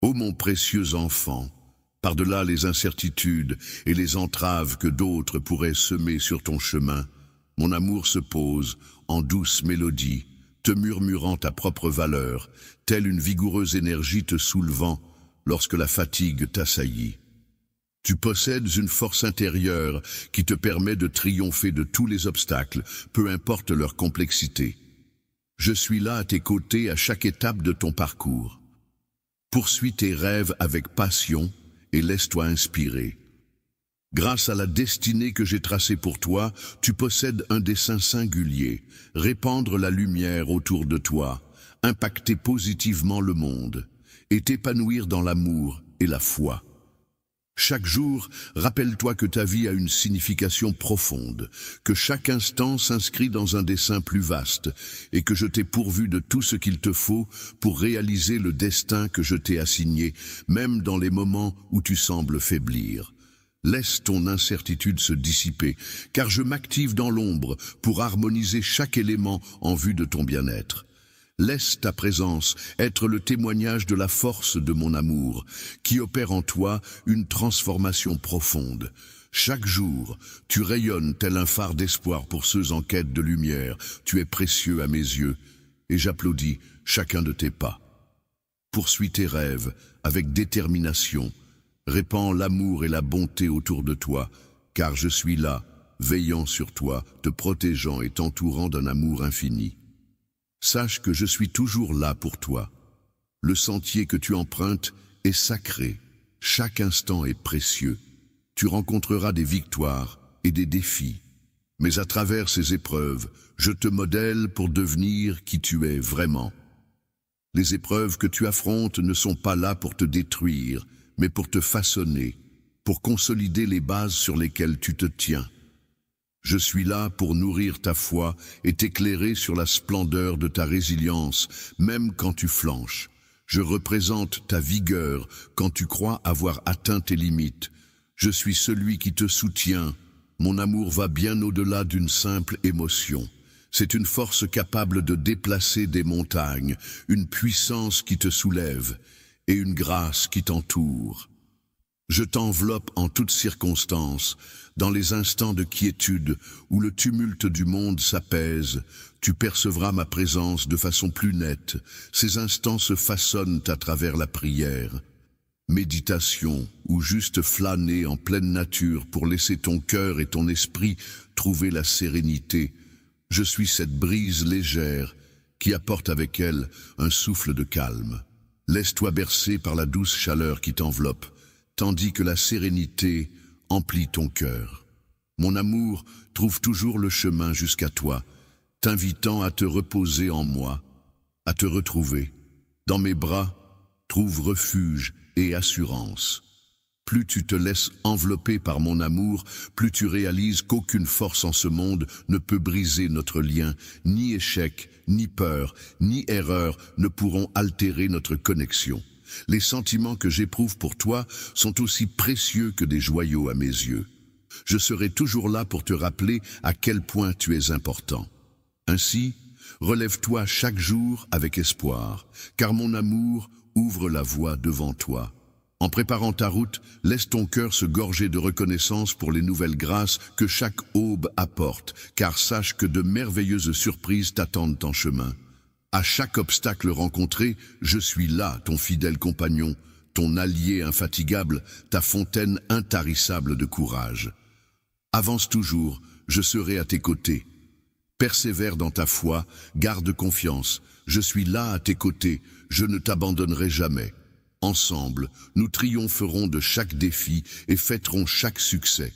Ô mon précieux enfant, par-delà les incertitudes et les entraves que d'autres pourraient semer sur ton chemin, mon amour se pose en douce mélodie, te murmurant ta propre valeur, telle une vigoureuse énergie te soulevant lorsque la fatigue t'assaillit. Tu possèdes une force intérieure qui te permet de triompher de tous les obstacles, peu importe leur complexité. Je suis là à tes côtés à chaque étape de ton parcours. Poursuis tes rêves avec passion et laisse-toi inspirer. Grâce à la destinée que j'ai tracée pour toi, tu possèdes un dessein singulier, répandre la lumière autour de toi, impacter positivement le monde et t'épanouir dans l'amour et la foi. Chaque jour, rappelle-toi que ta vie a une signification profonde, que chaque instant s'inscrit dans un dessein plus vaste, et que je t'ai pourvu de tout ce qu'il te faut pour réaliser le destin que je t'ai assigné, même dans les moments où tu sembles faiblir. Laisse ton incertitude se dissiper, car je m'active dans l'ombre pour harmoniser chaque élément en vue de ton bien-être. Laisse ta présence être le témoignage de la force de mon amour, qui opère en toi une transformation profonde. Chaque jour, tu rayonnes tel un phare d'espoir pour ceux en quête de lumière. Tu es précieux à mes yeux, et j'applaudis chacun de tes pas. Poursuis tes rêves avec détermination. Répands l'amour et la bonté autour de toi, car je suis là, veillant sur toi, te protégeant et t'entourant d'un amour infini. Sache que je suis toujours là pour toi. Le sentier que tu empruntes est sacré. Chaque instant est précieux. Tu rencontreras des victoires et des défis. Mais à travers ces épreuves, je te modèle pour devenir qui tu es vraiment. Les épreuves que tu affrontes ne sont pas là pour te détruire, mais pour te façonner, pour consolider les bases sur lesquelles tu te tiens. Je suis là pour nourrir ta foi et t'éclairer sur la splendeur de ta résilience, même quand tu flanches. Je représente ta vigueur quand tu crois avoir atteint tes limites. Je suis celui qui te soutient. Mon amour va bien au-delà d'une simple émotion. C'est une force capable de déplacer des montagnes, une puissance qui te soulève et une grâce qui t'entoure. Je t'enveloppe en toutes circonstances, dans les instants de quiétude où le tumulte du monde s'apaise, tu percevras ma présence de façon plus nette. Ces instants se façonnent à travers la prière, méditation ou juste flâner en pleine nature pour laisser ton cœur et ton esprit trouver la sérénité. Je suis cette brise légère qui apporte avec elle un souffle de calme. Laisse-toi bercer par la douce chaleur qui t'enveloppe, tandis que la sérénité emplit ton cœur. Mon amour trouve toujours le chemin jusqu'à toi, t'invitant à te reposer en moi, à te retrouver. Dans mes bras, trouve refuge et assurance. Plus tu te laisses envelopper par mon amour, plus tu réalises qu'aucune force en ce monde ne peut briser notre lien. Ni échec, ni peur, ni erreur ne pourront altérer notre connexion. Les sentiments que j'éprouve pour toi sont aussi précieux que des joyaux à mes yeux. Je serai toujours là pour te rappeler à quel point tu es important. Ainsi, relève-toi chaque jour avec espoir, car mon amour ouvre la voie devant toi. En préparant ta route, laisse ton cœur se gorger de reconnaissance pour les nouvelles grâces que chaque aube apporte, car sache que de merveilleuses surprises t'attendent en chemin. À chaque obstacle rencontré, je suis là, ton fidèle compagnon, ton allié infatigable, ta fontaine intarissable de courage. Avance toujours, je serai à tes côtés. Persévère dans ta foi, garde confiance, je suis là à tes côtés, je ne t'abandonnerai jamais. Ensemble, nous triompherons de chaque défi et fêterons chaque succès.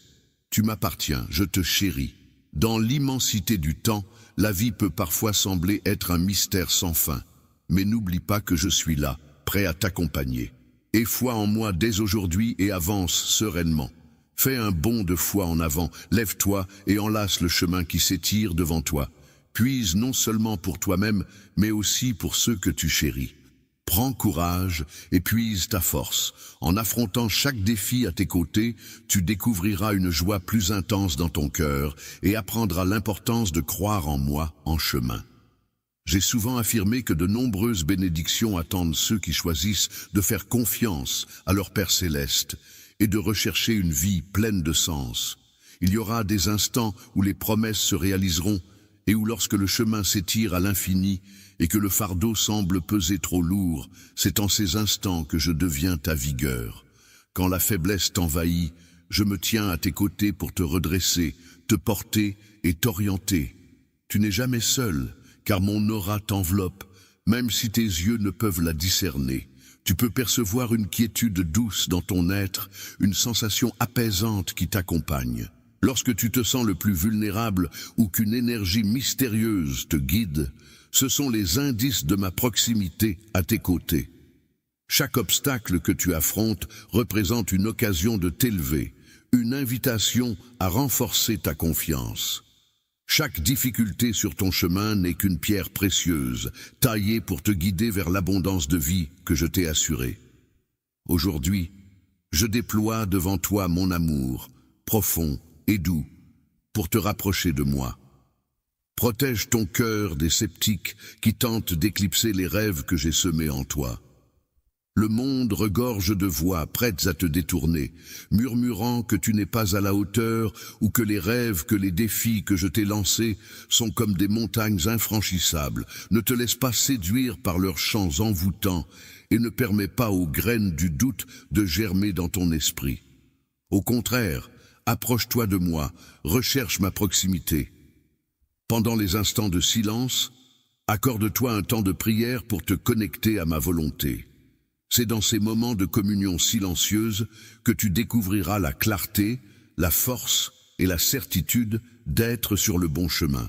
Tu m'appartiens, je te chéris. Dans l'immensité du temps, la vie peut parfois sembler être un mystère sans fin. Mais n'oublie pas que je suis là, prêt à t'accompagner. Aie foi en moi dès aujourd'hui et avance sereinement. Fais un bond de foi en avant, lève-toi et enlace le chemin qui s'étire devant toi. Puise non seulement pour toi-même, mais aussi pour ceux que tu chéris. Prends courage et puise ta force. En affrontant chaque défi à tes côtés, tu découvriras une joie plus intense dans ton cœur et apprendras l'importance de croire en moi en chemin. J'ai souvent affirmé que de nombreuses bénédictions attendent ceux qui choisissent de faire confiance à leur Père céleste et de rechercher une vie pleine de sens. Il y aura des instants où les promesses se réaliseront et où lorsque le chemin s'étire à l'infini et que le fardeau semble peser trop lourd, c'est en ces instants que je deviens ta vigueur. Quand la faiblesse t'envahit, je me tiens à tes côtés pour te redresser, te porter et t'orienter. Tu n'es jamais seul, car mon aura t'enveloppe, même si tes yeux ne peuvent la discerner. Tu peux percevoir une quiétude douce dans ton être, une sensation apaisante qui t'accompagne. Lorsque tu te sens le plus vulnérable ou qu'une énergie mystérieuse te guide, ce sont les indices de ma proximité à tes côtés. Chaque obstacle que tu affrontes représente une occasion de t'élever, une invitation à renforcer ta confiance. Chaque difficulté sur ton chemin n'est qu'une pierre précieuse, taillée pour te guider vers l'abondance de vie que je t'ai assurée. Aujourd'hui, je déploie devant toi mon amour, profond et doux, pour te rapprocher de moi. Protège ton cœur des sceptiques qui tentent d'éclipser les rêves que j'ai semés en toi. Le monde regorge de voix prêtes à te détourner, murmurant que tu n'es pas à la hauteur ou que les rêves, que les défis que je t'ai lancés sont comme des montagnes infranchissables. Ne te laisse pas séduire par leurs chants envoûtants et ne permets pas aux graines du doute de germer dans ton esprit. Au contraire, approche-toi de moi, recherche ma proximité. Pendant les instants de silence, accorde-toi un temps de prière pour te connecter à ma volonté. C'est dans ces moments de communion silencieuse que tu découvriras la clarté, la force et la certitude d'être sur le bon chemin.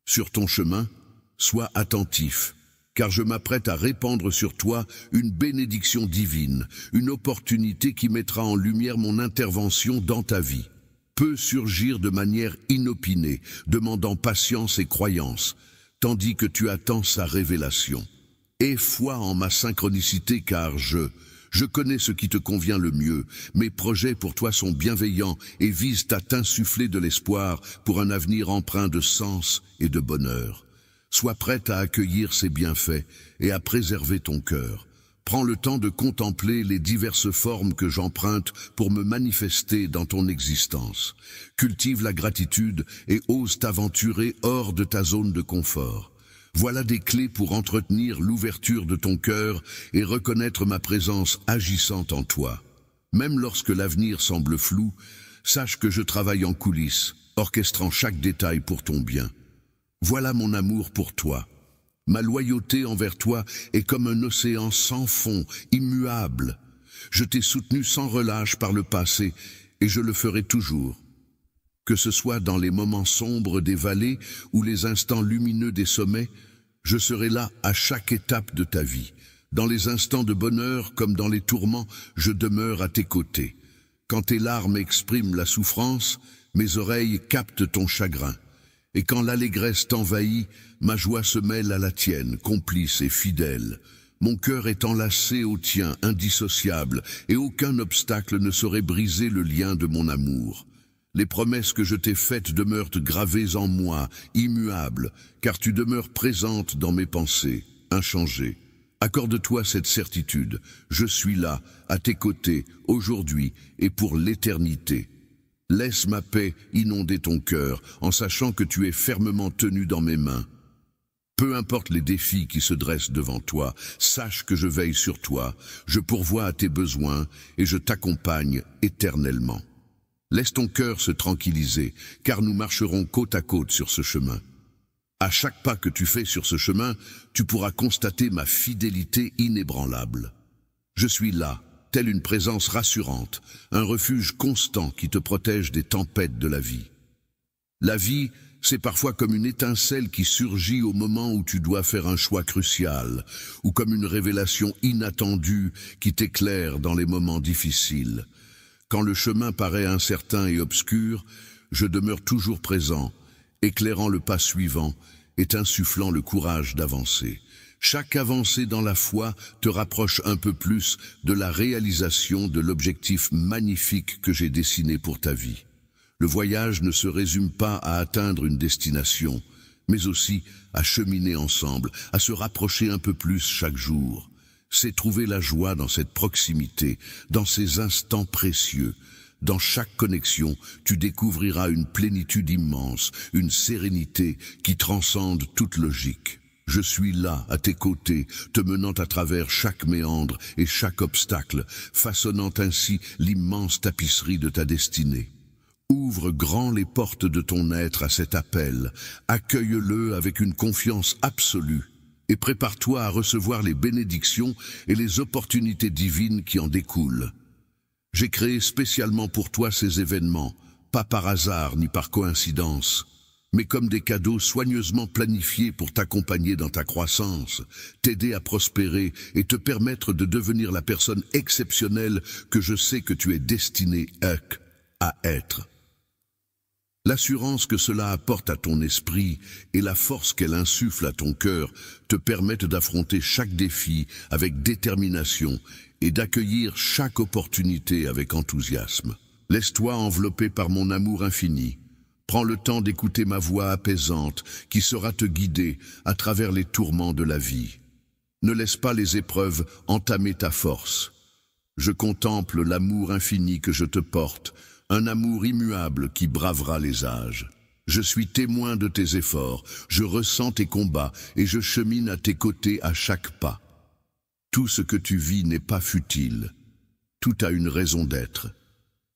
Sur ton chemin, sois attentif, car je m'apprête à répandre sur toi une bénédiction divine, une opportunité qui mettra en lumière mon intervention dans ta vie. Peut surgir de manière inopinée, demandant patience et croyance, tandis que tu attends sa révélation. Aie foi en ma synchronicité, car je connais ce qui te convient le mieux. Mes projets pour toi sont bienveillants et visent à t'insuffler de l'espoir pour un avenir empreint de sens et de bonheur. Sois prête à accueillir ces bienfaits et à préserver ton cœur. Prends le temps de contempler les diverses formes que j'emprunte pour me manifester dans ton existence. Cultive la gratitude et ose t'aventurer hors de ta zone de confort. Voilà des clés pour entretenir l'ouverture de ton cœur et reconnaître ma présence agissante en toi. Même lorsque l'avenir semble flou, sache que je travaille en coulisses, orchestrant chaque détail pour ton bien. Voilà mon amour pour toi. Ma loyauté envers toi est comme un océan sans fond, immuable. Je t'ai soutenu sans relâche par le passé et je le ferai toujours. Que ce soit dans les moments sombres des vallées ou les instants lumineux des sommets, je serai là à chaque étape de ta vie. Dans les instants de bonheur comme dans les tourments, je demeure à tes côtés. Quand tes larmes expriment la souffrance, mes oreilles captent ton chagrin. Et quand l'allégresse t'envahit, ma joie se mêle à la tienne, complice et fidèle. Mon cœur est enlacé au tien, indissociable, et aucun obstacle ne saurait briser le lien de mon amour. Les promesses que je t'ai faites demeurent gravées en moi, immuables, car tu demeures présente dans mes pensées, inchangée. Accorde-toi cette certitude, je suis là, à tes côtés, aujourd'hui et pour l'éternité. Laisse ma paix inonder ton cœur, en sachant que tu es fermement tenu dans mes mains. Peu importe les défis qui se dressent devant toi, sache que je veille sur toi, je pourvois à tes besoins et je t'accompagne éternellement. Laisse ton cœur se tranquilliser, car nous marcherons côte à côte sur ce chemin. À chaque pas que tu fais sur ce chemin, tu pourras constater ma fidélité inébranlable. Je suis là, telle une présence rassurante, un refuge constant qui te protège des tempêtes de la vie. La vie, c'est parfois comme une étincelle qui surgit au moment où tu dois faire un choix crucial, ou comme une révélation inattendue qui t'éclaire dans les moments difficiles. Quand le chemin paraît incertain et obscur, je demeure toujours présent, éclairant le pas suivant et t'insufflant le courage d'avancer. Chaque avancée dans la foi te rapproche un peu plus de la réalisation de l'objectif magnifique que j'ai dessiné pour ta vie. Le voyage ne se résume pas à atteindre une destination, mais aussi à cheminer ensemble, à se rapprocher un peu plus chaque jour. C'est trouver la joie dans cette proximité, dans ces instants précieux. Dans chaque connexion, tu découvriras une plénitude immense, une sérénité qui transcende toute logique. Je suis là, à tes côtés, te menant à travers chaque méandre et chaque obstacle, façonnant ainsi l'immense tapisserie de ta destinée. Ouvre grand les portes de ton être à cet appel, accueille-le avec une confiance absolue, et prépare-toi à recevoir les bénédictions et les opportunités divines qui en découlent. J'ai créé spécialement pour toi ces événements, pas par hasard ni par coïncidence, mais comme des cadeaux soigneusement planifiés pour t'accompagner dans ta croissance, t'aider à prospérer et te permettre de devenir la personne exceptionnelle que je sais que tu es destiné à être. L'assurance que cela apporte à ton esprit et la force qu'elle insuffle à ton cœur te permettent d'affronter chaque défi avec détermination et d'accueillir chaque opportunité avec enthousiasme. Laisse-toi envelopper par mon amour infini. Prends le temps d'écouter ma voix apaisante qui saura te guider à travers les tourments de la vie. Ne laisse pas les épreuves entamer ta force. Je contemple l'amour infini que je te porte, un amour immuable qui bravera les âges. Je suis témoin de tes efforts, je ressens tes combats et je chemine à tes côtés à chaque pas. Tout ce que tu vis n'est pas futile. Tout a une raison d'être.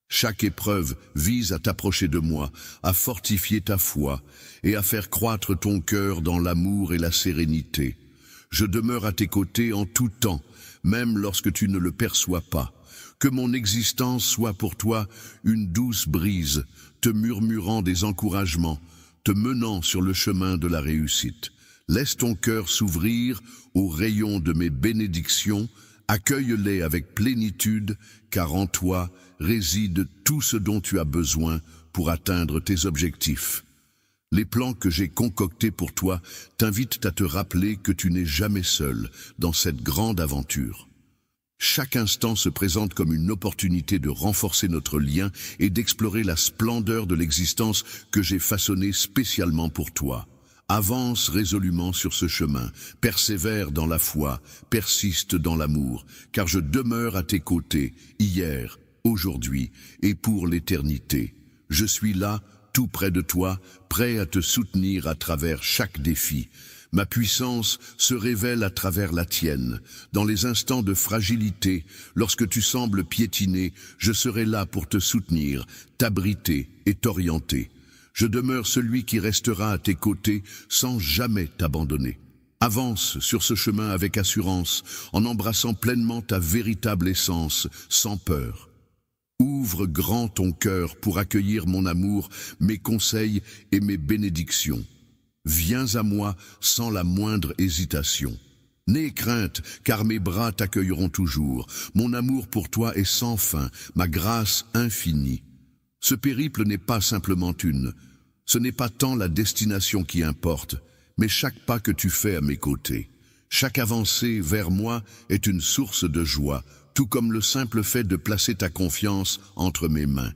Chaque épreuve vise à t'approcher de moi, à fortifier ta foi et à faire croître ton cœur dans l'amour et la sérénité. Je demeure à tes côtés en tout temps, même lorsque tu ne le perçois pas. Que mon existence soit pour toi une douce brise, te murmurant des encouragements, te menant sur le chemin de la réussite. Laisse ton cœur s'ouvrir aux rayons de mes bénédictions, accueille-les avec plénitude, car en toi réside tout ce dont tu as besoin pour atteindre tes objectifs. Les plans que j'ai concoctés pour toi t'invitent à te rappeler que tu n'es jamais seul dans cette grande aventure. Chaque instant se présente comme une opportunité de renforcer notre lien et d'explorer la splendeur de l'existence que j'ai façonnée spécialement pour toi. Avance résolument sur ce chemin, persévère dans la foi, persiste dans l'amour, car je demeure à tes côtés, hier, aujourd'hui et pour l'éternité. Je suis là, tout près de toi, prêt à te soutenir à travers chaque défi. Ma puissance se révèle à travers la tienne. Dans les instants de fragilité, lorsque tu sembles piétiner, je serai là pour te soutenir, t'abriter et t'orienter. Je demeure celui qui restera à tes côtés sans jamais t'abandonner. Avance sur ce chemin avec assurance, en embrassant pleinement ta véritable essence, sans peur. Ouvre grand ton cœur pour accueillir mon amour, mes conseils et mes bénédictions. Viens à moi sans la moindre hésitation. N'aie crainte, car mes bras t'accueilleront toujours. Mon amour pour toi est sans fin, ma grâce infinie. Ce périple n'est pas simplement ce n'est pas tant la destination qui importe, mais chaque pas que tu fais à mes côtés. Chaque avancée vers moi est une source de joie, tout comme le simple fait de placer ta confiance entre mes mains.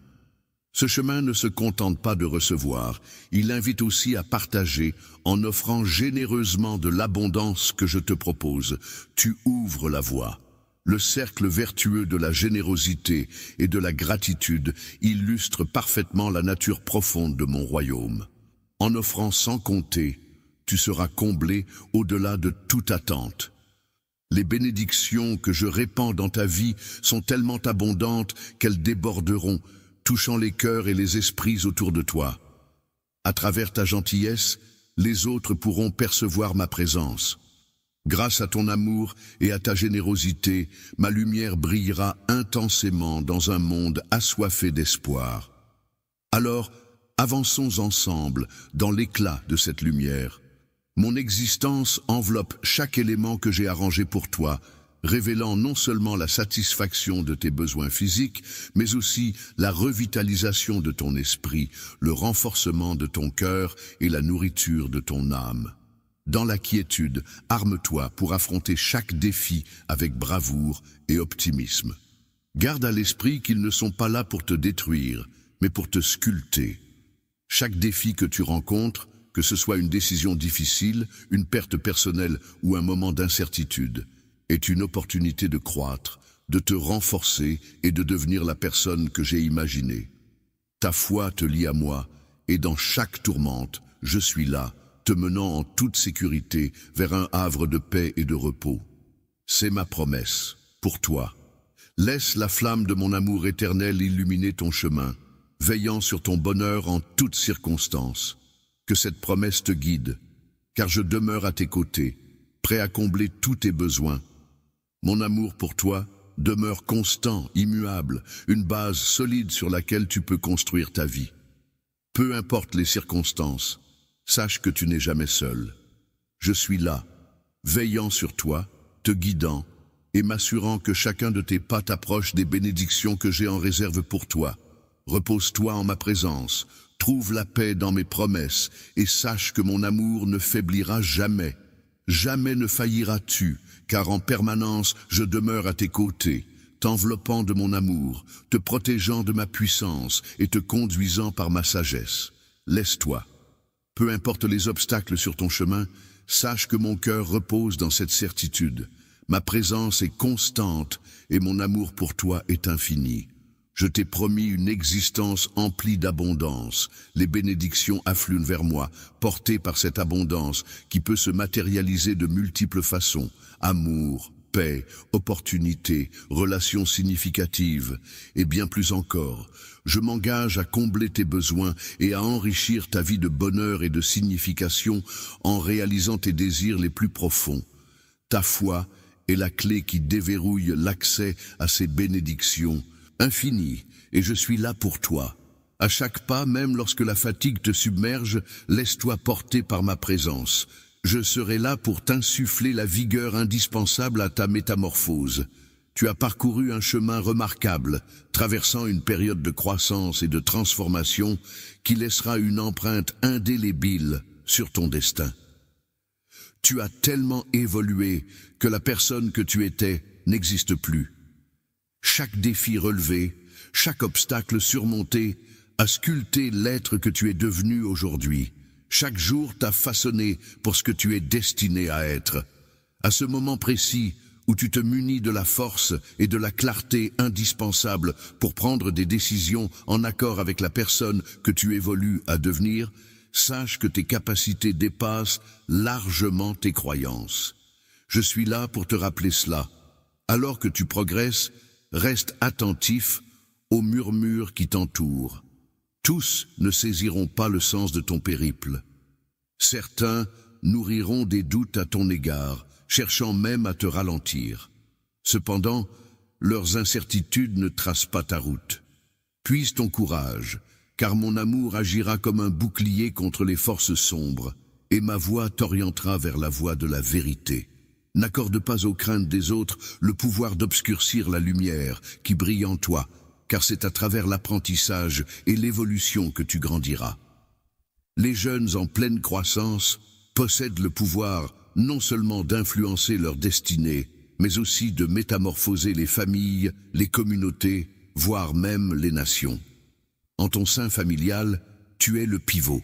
Ce chemin ne se contente pas de recevoir, il invite aussi à partager en offrant généreusement de l'abondance que je te propose. Tu ouvres la voie. Le cercle vertueux de la générosité et de la gratitude illustre parfaitement la nature profonde de mon royaume. En offrant sans compter, tu seras comblé au-delà de toute attente. Les bénédictions que je répands dans ta vie sont tellement abondantes qu'elles déborderont, touchant les cœurs et les esprits autour de toi. À travers ta gentillesse, les autres pourront percevoir ma présence. Grâce à ton amour et à ta générosité, ma lumière brillera intensément dans un monde assoiffé d'espoir. Alors, avançons ensemble dans l'éclat de cette lumière. Mon existence enveloppe chaque élément que j'ai arrangé pour toi, révélant non seulement la satisfaction de tes besoins physiques, mais aussi la revitalisation de ton esprit, le renforcement de ton cœur et la nourriture de ton âme. Dans la quiétude, arme-toi pour affronter chaque défi avec bravoure et optimisme. Garde à l'esprit qu'ils ne sont pas là pour te détruire, mais pour te sculpter. Chaque défi que tu rencontres, que ce soit une décision difficile, une perte personnelle ou un moment d'incertitude, est une opportunité de croître, de te renforcer et de devenir la personne que j'ai imaginée. Ta foi te lie à moi, et dans chaque tourmente, je suis là, te menant en toute sécurité vers un havre de paix et de repos. C'est ma promesse, pour toi. Laisse la flamme de mon amour éternel illuminer ton chemin, veillant sur ton bonheur en toutes circonstances. Que cette promesse te guide, car je demeure à tes côtés, prêt à combler tous tes besoins. Mon amour pour toi demeure constant, immuable, une base solide sur laquelle tu peux construire ta vie. Peu importe les circonstances, sache que tu n'es jamais seul. Je suis là, veillant sur toi, te guidant, et m'assurant que chacun de tes pas t'approche des bénédictions que j'ai en réserve pour toi. Repose-toi en ma présence, trouve la paix dans mes promesses, et sache que mon amour ne faiblira jamais. Jamais ne failliras-tu, car en permanence je demeure à tes côtés, t'enveloppant de mon amour, te protégeant de ma puissance et te conduisant par ma sagesse. Laisse-toi. Peu importe les obstacles sur ton chemin, sache que mon cœur repose dans cette certitude. Ma présence est constante et mon amour pour toi est infini. Je t'ai promis une existence emplie d'abondance. Les bénédictions affluent vers moi, portées par cette abondance qui peut se matérialiser de multiples façons. Amour, paix, opportunités, relations significatives et bien plus encore. Je m'engage à combler tes besoins et à enrichir ta vie de bonheur et de signification en réalisant tes désirs les plus profonds. Ta foi est la clé qui déverrouille l'accès à ces bénédictions infinies, et je suis là pour toi. À chaque pas, même lorsque la fatigue te submerge, laisse-toi porter par ma présence. Je serai là pour t'insuffler la vigueur indispensable à ta métamorphose. Tu as parcouru un chemin remarquable, traversant une période de croissance et de transformation qui laissera une empreinte indélébile sur ton destin. Tu as tellement évolué que la personne que tu étais n'existe plus. Chaque défi relevé, chaque obstacle surmonté a sculpté l'être que tu es devenu aujourd'hui. Chaque jour t'a façonné pour ce que tu es destiné à être. À ce moment précis où tu te munis de la force et de la clarté indispensables pour prendre des décisions en accord avec la personne que tu évolues à devenir, sache que tes capacités dépassent largement tes croyances. Je suis là pour te rappeler cela. Alors que tu progresses, reste attentif aux murmures qui t'entourent. Tous ne saisiront pas le sens de ton périple. Certains nourriront des doutes à ton égard, cherchant même à te ralentir. Cependant, leurs incertitudes ne tracent pas ta route. Puise ton courage, car mon amour agira comme un bouclier contre les forces sombres, et ma voix t'orientera vers la voie de la vérité. N'accorde pas aux craintes des autres le pouvoir d'obscurcir la lumière qui brille en toi, car c'est à travers l'apprentissage et l'évolution que tu grandiras. Les jeunes en pleine croissance possèdent le pouvoir non seulement d'influencer leur destinée, mais aussi de métamorphoser les familles, les communautés, voire même les nations. En ton sein familial, tu es le pivot.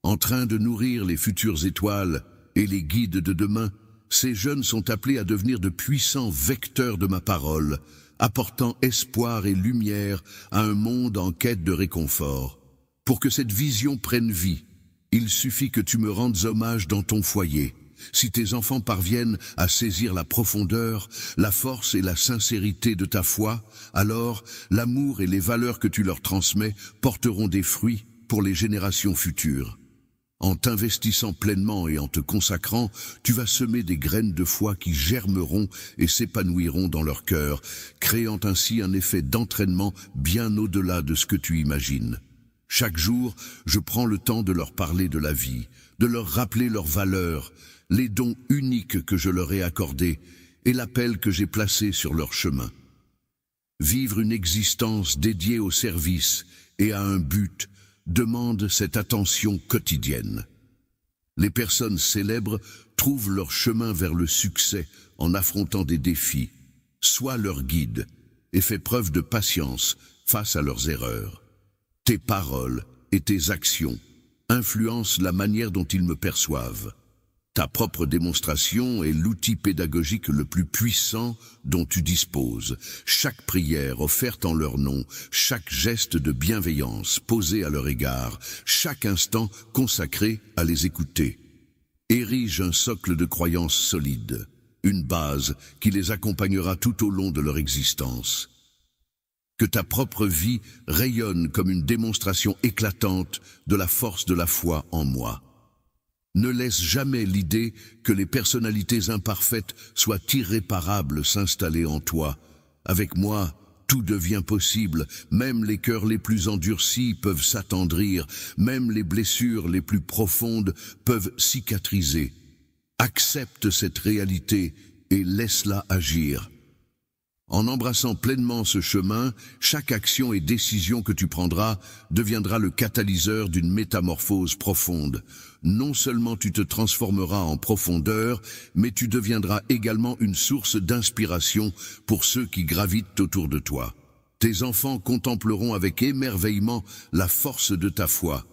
En train de nourrir les futures étoiles et les guides de demain, ces jeunes sont appelés à devenir de puissants vecteurs de ma parole, apportant espoir et lumière à un monde en quête de réconfort. Pour que cette vision prenne vie, il suffit que tu me rendes hommage dans ton foyer. Si tes enfants parviennent à saisir la profondeur, la force et la sincérité de ta foi, alors l'amour et les valeurs que tu leur transmets porteront des fruits pour les générations futures. En t'investissant pleinement et en te consacrant, tu vas semer des graines de foi qui germeront et s'épanouiront dans leur cœur, créant ainsi un effet d'entraînement bien au-delà de ce que tu imagines. Chaque jour, je prends le temps de leur parler de la vie, de leur rappeler leurs valeurs, les dons uniques que je leur ai accordés et l'appel que j'ai placé sur leur chemin. Vivre une existence dédiée au service et à un but demande cette attention quotidienne. Les personnes célèbres trouvent leur chemin vers le succès en affrontant des défis. Sois leur guide et fais preuve de patience face à leurs erreurs. Tes paroles et tes actions influence la manière dont ils me perçoivent. Ta propre démonstration est l'outil pédagogique le plus puissant dont tu disposes. Chaque prière offerte en leur nom, chaque geste de bienveillance posé à leur égard, chaque instant consacré à les écouter, érige un socle de croyances solide, une base qui les accompagnera tout au long de leur existence. Que ta propre vie rayonne comme une démonstration éclatante de la force de la foi en moi. Ne laisse jamais l'idée que les personnalités imparfaites soient irréparables s'installer en toi. Avec moi, tout devient possible, même les cœurs les plus endurcis peuvent s'attendrir, même les blessures les plus profondes peuvent cicatriser. Accepte cette réalité et laisse-la agir. En embrassant pleinement ce chemin, chaque action et décision que tu prendras deviendra le catalyseur d'une métamorphose profonde. Non seulement tu te transformeras en profondeur, mais tu deviendras également une source d'inspiration pour ceux qui gravitent autour de toi. Tes enfants contempleront avec émerveillement la force de ta foi.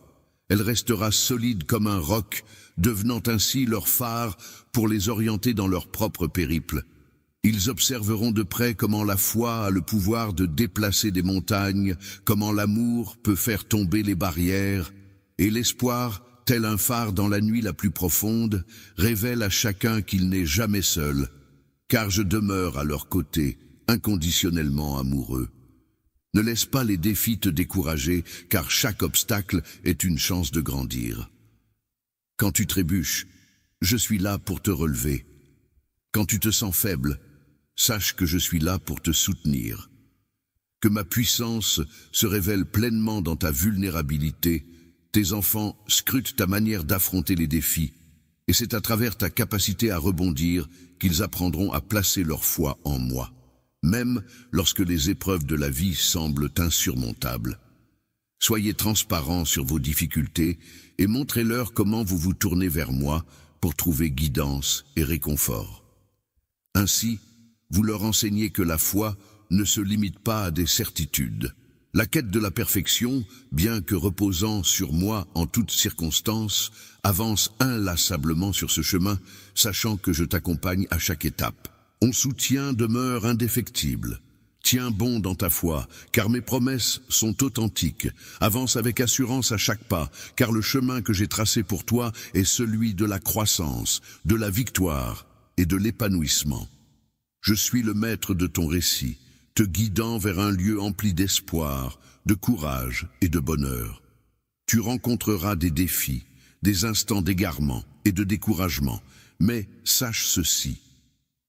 Elle restera solide comme un roc, devenant ainsi leur phare pour les orienter dans leur propre périple. Ils observeront de près comment la foi a le pouvoir de déplacer des montagnes, comment l'amour peut faire tomber les barrières, et l'espoir, tel un phare dans la nuit la plus profonde, révèle à chacun qu'il n'est jamais seul, car je demeure à leur côté, inconditionnellement amoureux. Ne laisse pas les défis te décourager, car chaque obstacle est une chance de grandir. Quand tu trébuches, je suis là pour te relever. Quand tu te sens faible, sache que je suis là pour te soutenir. Que ma puissance se révèle pleinement dans ta vulnérabilité. Tes enfants scrutent ta manière d'affronter les défis, et c'est à travers ta capacité à rebondir qu'ils apprendront à placer leur foi en moi, même lorsque les épreuves de la vie semblent insurmontables. Soyez transparents sur vos difficultés et montrez-leur comment vous vous tournez vers moi pour trouver guidance et réconfort. Ainsi, vous leur enseignez que la foi ne se limite pas à des certitudes. La quête de la perfection, bien que reposant sur moi en toutes circonstances, avance inlassablement sur ce chemin, sachant que je t'accompagne à chaque étape. Mon soutien demeure indéfectible. Tiens bon dans ta foi, car mes promesses sont authentiques. Avance avec assurance à chaque pas, car le chemin que j'ai tracé pour toi est celui de la croissance, de la victoire et de l'épanouissement. Je suis le maître de ton récit, te guidant vers un lieu empli d'espoir, de courage et de bonheur. Tu rencontreras des défis, des instants d'égarement et de découragement, mais sache ceci,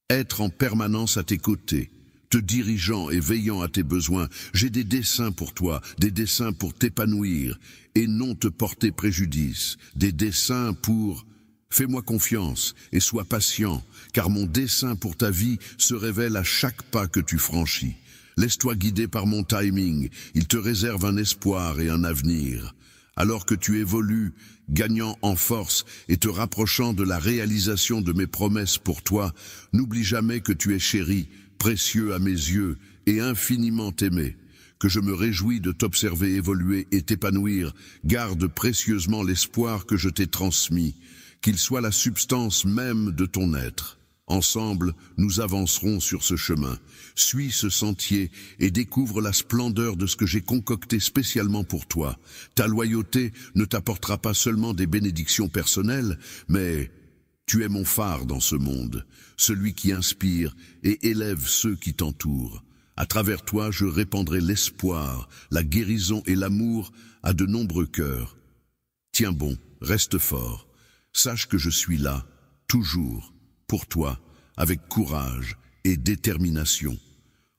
être en permanence à tes côtés, te dirigeant et veillant à tes besoins, j'ai des desseins pour toi, des desseins pour t'épanouir et non te porter préjudice, des desseins pour... Fais-moi confiance et sois patient, car mon dessein pour ta vie se révèle à chaque pas que tu franchis. Laisse-toi guider par mon timing, il te réserve un espoir et un avenir. Alors que tu évolues, gagnant en force et te rapprochant de la réalisation de mes promesses pour toi, n'oublie jamais que tu es chéri, précieux à mes yeux et infiniment aimé. Que je me réjouis de t'observer évoluer et t'épanouir, garde précieusement l'espoir que je t'ai transmis, qu'il soit la substance même de ton être. Ensemble, nous avancerons sur ce chemin. Suis ce sentier et découvre la splendeur de ce que j'ai concocté spécialement pour toi. Ta loyauté ne t'apportera pas seulement des bénédictions personnelles, mais tu es mon phare dans ce monde, celui qui inspire et élève ceux qui t'entourent. À travers toi, je répandrai l'espoir, la guérison et l'amour à de nombreux cœurs. Tiens bon, reste fort. Sache que je suis là, toujours, pour toi, avec courage et détermination.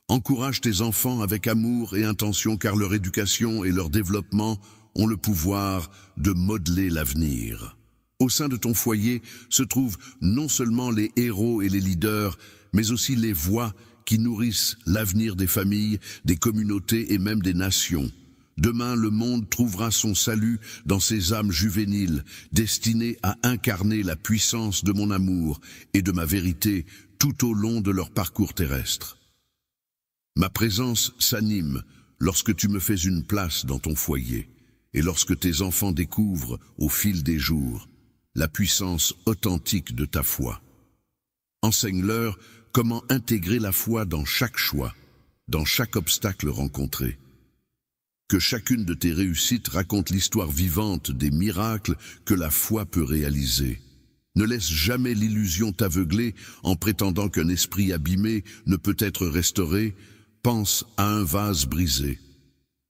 Encourage tes enfants avec amour et intention, car leur éducation et leur développement ont le pouvoir de modeler l'avenir. Au sein de ton foyer se trouvent non seulement les héros et les leaders, mais aussi les voix qui nourrissent l'avenir des familles, des communautés et même des nations. Demain, le monde trouvera son salut dans ces âmes juvéniles, destinées à incarner la puissance de mon amour et de ma vérité tout au long de leur parcours terrestre. Ma présence s'anime lorsque tu me fais une place dans ton foyer, et lorsque tes enfants découvrent, au fil des jours, la puissance authentique de ta foi. Enseigne-leur comment intégrer la foi dans chaque choix, dans chaque obstacle rencontré. Que chacune de tes réussites raconte l'histoire vivante des miracles que la foi peut réaliser. Ne laisse jamais l'illusion t'aveugler en prétendant qu'un esprit abîmé ne peut être restauré. Pense à un vase brisé.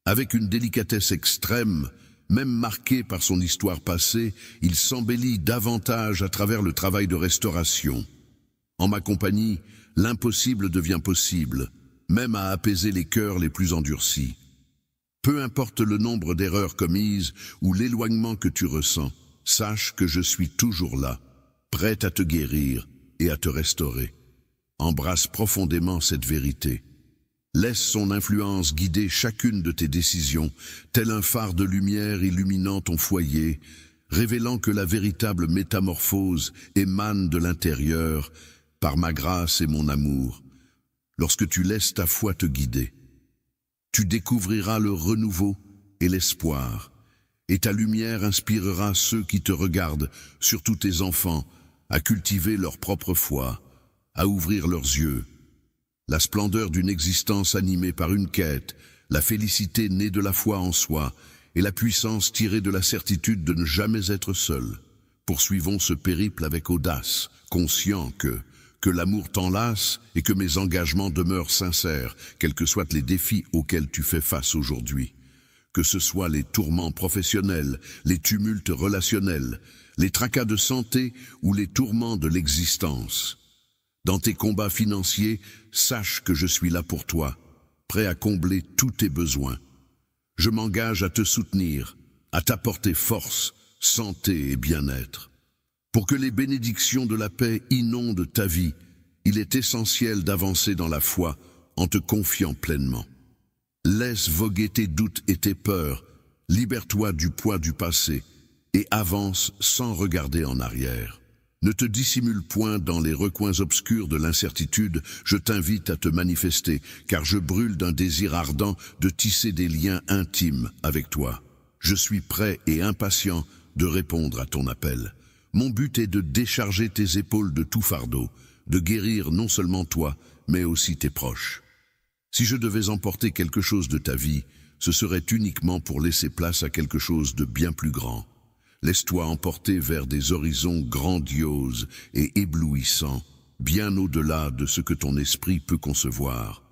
Avec une délicatesse extrême, même marqué par son histoire passée, il s'embellit davantage à travers le travail de restauration. En ma compagnie, l'impossible devient possible, même à apaiser les cœurs les plus endurcis. Peu importe le nombre d'erreurs commises ou l'éloignement que tu ressens, sache que je suis toujours là, prêt à te guérir et à te restaurer. Embrasse profondément cette vérité. Laisse son influence guider chacune de tes décisions, tel un phare de lumière illuminant ton foyer, révélant que la véritable métamorphose émane de l'intérieur, par ma grâce et mon amour. Lorsque tu laisses ta foi te guider, tu découvriras le renouveau et l'espoir, et ta lumière inspirera ceux qui te regardent, surtout tes enfants, à cultiver leur propre foi, à ouvrir leurs yeux. La splendeur d'une existence animée par une quête, la félicité née de la foi en soi, et la puissance tirée de la certitude de ne jamais être seul. Poursuivons ce périple avec audace, conscients que l'amour t'enlace et que mes engagements demeurent sincères, quels que soient les défis auxquels tu fais face aujourd'hui. Que ce soit les tourments professionnels, les tumultes relationnels, les tracas de santé ou les tourments de l'existence. Dans tes combats financiers, sache que je suis là pour toi, prêt à combler tous tes besoins. Je m'engage à te soutenir, à t'apporter force, santé et bien-être. Pour que les bénédictions de la paix inondent ta vie, il est essentiel d'avancer dans la foi en te confiant pleinement. Laisse voguer tes doutes et tes peurs, libère-toi du poids du passé et avance sans regarder en arrière. Ne te dissimule point dans les recoins obscurs de l'incertitude, je t'invite à te manifester, car je brûle d'un désir ardent de tisser des liens intimes avec toi. Je suis prêt et impatient de répondre à ton appel. Mon but est de décharger tes épaules de tout fardeau, de guérir non seulement toi, mais aussi tes proches. Si je devais emporter quelque chose de ta vie, ce serait uniquement pour laisser place à quelque chose de bien plus grand. Laisse-toi emporter vers des horizons grandioses et éblouissants, bien au-delà de ce que ton esprit peut concevoir.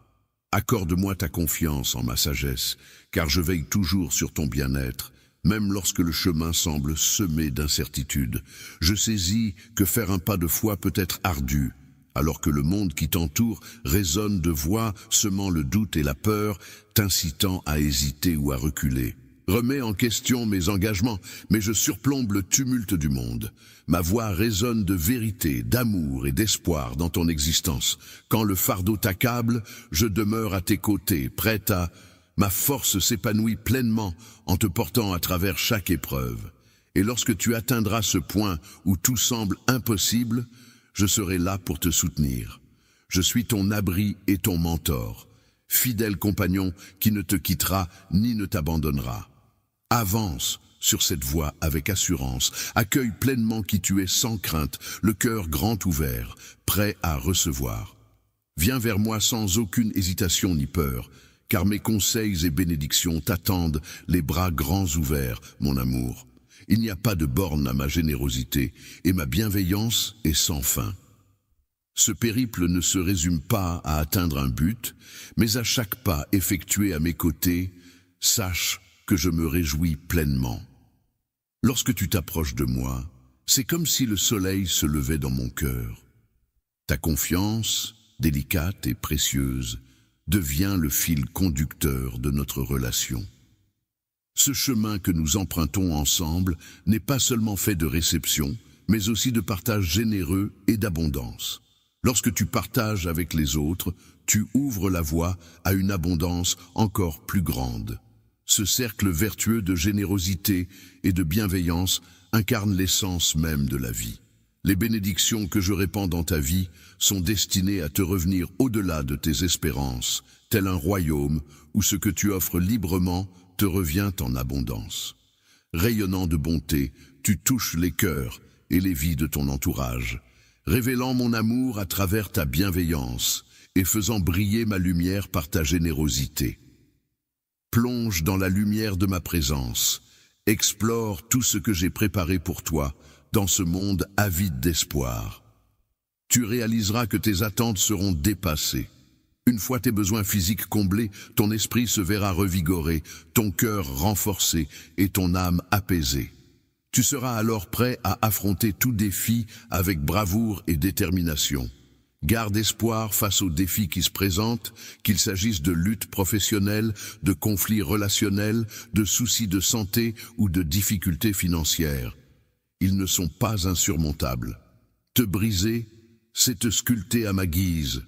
Accorde-moi ta confiance en ma sagesse, car je veille toujours sur ton bien-être, même lorsque le chemin semble semé d'incertitudes. Je saisis que faire un pas de foi peut être ardu, alors que le monde qui t'entoure résonne de voix semant le doute et la peur, t'incitant à hésiter ou à reculer. Remets en question mes engagements, mais je surplombe le tumulte du monde. Ma voix résonne de vérité, d'amour et d'espoir dans ton existence. Quand le fardeau t'accable, je demeure à tes côtés, prête à... Ma force s'épanouit pleinement en te portant à travers chaque épreuve. Et lorsque tu atteindras ce point où tout semble impossible, je serai là pour te soutenir. Je suis ton abri et ton mentor, fidèle compagnon qui ne te quittera ni ne t'abandonnera. Avance sur cette voie avec assurance, accueille pleinement qui tu es sans crainte, le cœur grand ouvert, prêt à recevoir. Viens vers moi sans aucune hésitation ni peur, car mes conseils et bénédictions t'attendent, les bras grands ouverts, mon amour. Il n'y a pas de borne à ma générosité, et ma bienveillance est sans fin. Ce périple ne se résume pas à atteindre un but, mais à chaque pas effectué à mes côtés, sache que je me réjouis pleinement. Lorsque tu t'approches de moi, c'est comme si le soleil se levait dans mon cœur. Ta confiance, délicate et précieuse, devient le fil conducteur de notre relation. Ce chemin que nous empruntons ensemble n'est pas seulement fait de réception, mais aussi de partage généreux et d'abondance. Lorsque tu partages avec les autres, tu ouvres la voie à une abondance encore plus grande. Ce cercle vertueux de générosité et de bienveillance incarne l'essence même de la vie. Les bénédictions que je répands dans ta vie sont destinées à te revenir au-delà de tes espérances, tel un royaume où ce que tu offres librement te revient en abondance. Rayonnant de bonté, tu touches les cœurs et les vies de ton entourage, révélant mon amour à travers ta bienveillance et faisant briller ma lumière par ta générosité. Plonge dans la lumière de ma présence, explore tout ce que j'ai préparé pour toi dans ce monde avide d'espoir. Tu réaliseras que tes attentes seront dépassées. Une fois tes besoins physiques comblés, ton esprit se verra revigoré, ton cœur renforcé et ton âme apaisée. Tu seras alors prêt à affronter tout défi avec bravoure et détermination. Garde espoir face aux défis qui se présentent, qu'il s'agisse de luttes professionnelles, de conflits relationnels, de soucis de santé ou de difficultés financières. Ils ne sont pas insurmontables. Te briser, c'est te sculpter à ma guise.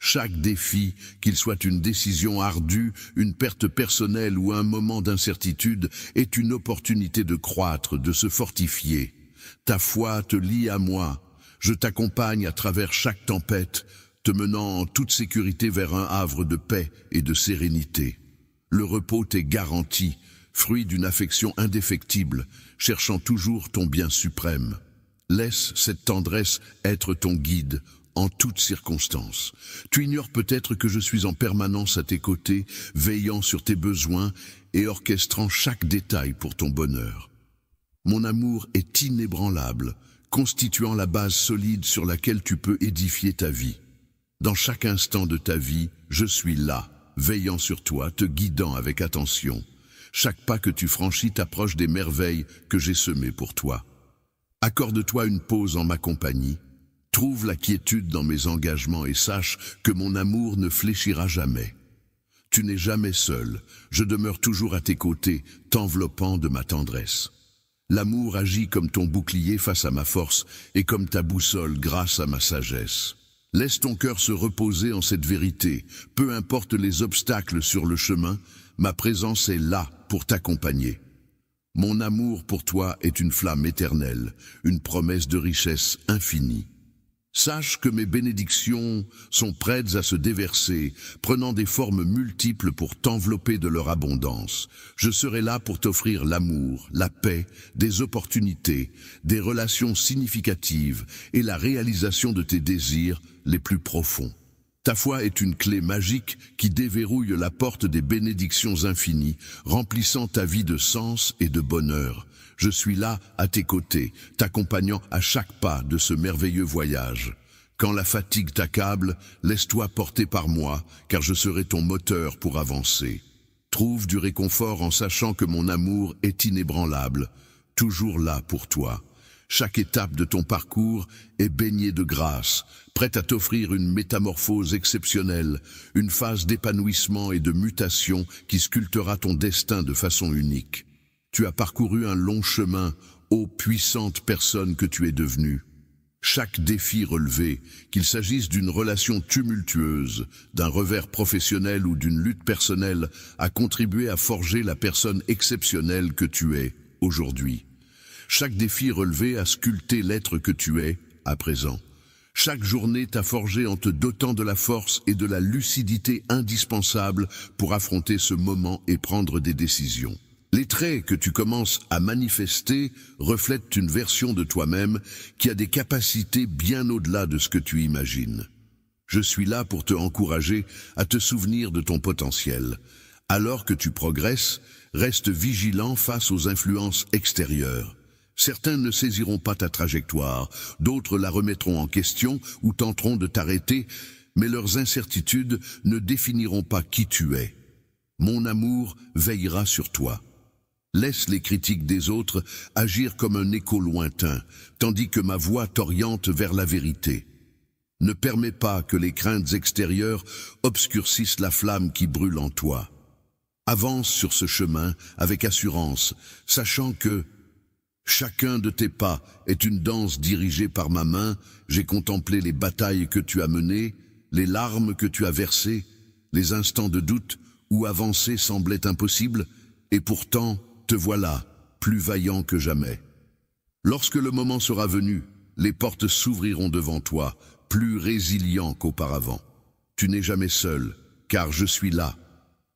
Chaque défi, qu'il soit une décision ardue, une perte personnelle ou un moment d'incertitude, est une opportunité de croître, de se fortifier. Ta foi te lie à moi. Je t'accompagne à travers chaque tempête, te menant en toute sécurité vers un havre de paix et de sérénité. Le repos t'est garanti, fruit d'une affection indéfectible, cherchant toujours ton bien suprême. Laisse cette tendresse être ton guide, en toutes circonstances. Tu ignores peut-être que je suis en permanence à tes côtés, veillant sur tes besoins et orchestrant chaque détail pour ton bonheur. Mon amour est inébranlable, constituant la base solide sur laquelle tu peux édifier ta vie. Dans chaque instant de ta vie, je suis là, veillant sur toi, te guidant avec attention. Chaque pas que tu franchis t'approche des merveilles que j'ai semées pour toi. Accorde-toi une pause en ma compagnie. Trouve la quiétude dans mes engagements et sache que mon amour ne fléchira jamais. Tu n'es jamais seul, je demeure toujours à tes côtés, t'enveloppant de ma tendresse. L'amour agit comme ton bouclier face à ma force et comme ta boussole grâce à ma sagesse. Laisse ton cœur se reposer en cette vérité, peu importe les obstacles sur le chemin, ma présence est là pour t'accompagner. Mon amour pour toi est une flamme éternelle, une promesse de richesse infinie. Sache que mes bénédictions sont prêtes à se déverser, prenant des formes multiples pour t'envelopper de leur abondance. Je serai là pour t'offrir l'amour, la paix, des opportunités, des relations significatives et la réalisation de tes désirs les plus profonds. Ta foi est une clé magique qui déverrouille la porte des bénédictions infinies, remplissant ta vie de sens et de bonheur. Je suis là, à tes côtés, t'accompagnant à chaque pas de ce merveilleux voyage. Quand la fatigue t'accable, laisse-toi porter par moi, car je serai ton moteur pour avancer. Trouve du réconfort en sachant que mon amour est inébranlable, toujours là pour toi. Chaque étape de ton parcours est baignée de grâce, prête à t'offrir une métamorphose exceptionnelle, une phase d'épanouissement et de mutation qui sculptera ton destin de façon unique. Tu as parcouru un long chemin, ô puissante personne que tu es devenue. Chaque défi relevé, qu'il s'agisse d'une relation tumultueuse, d'un revers professionnel ou d'une lutte personnelle, a contribué à forger la personne exceptionnelle que tu es aujourd'hui. Chaque défi relevé a sculpté l'être que tu es à présent. Chaque journée t'a forgé en te dotant de la force et de la lucidité indispensables pour affronter ce moment et prendre des décisions. Les traits que tu commences à manifester reflètent une version de toi-même qui a des capacités bien au-delà de ce que tu imagines. Je suis là pour te encourager à te souvenir de ton potentiel. Alors que tu progresses, reste vigilant face aux influences extérieures. Certains ne saisiront pas ta trajectoire, d'autres la remettront en question ou tenteront de t'arrêter, mais leurs incertitudes ne définiront pas qui tu es. Mon amour veillera sur toi. Laisse les critiques des autres agir comme un écho lointain, tandis que ma voix t'oriente vers la vérité. Ne permets pas que les craintes extérieures obscurcissent la flamme qui brûle en toi. Avance sur ce chemin avec assurance, sachant que chacun de tes pas est une danse dirigée par ma main. J'ai contemplé les batailles que tu as menées, les larmes que tu as versées, les instants de doute où avancer semblait impossible, et pourtant, te voilà, plus vaillant que jamais. Lorsque le moment sera venu, les portes s'ouvriront devant toi, plus résilient qu'auparavant. Tu n'es jamais seul, car je suis là,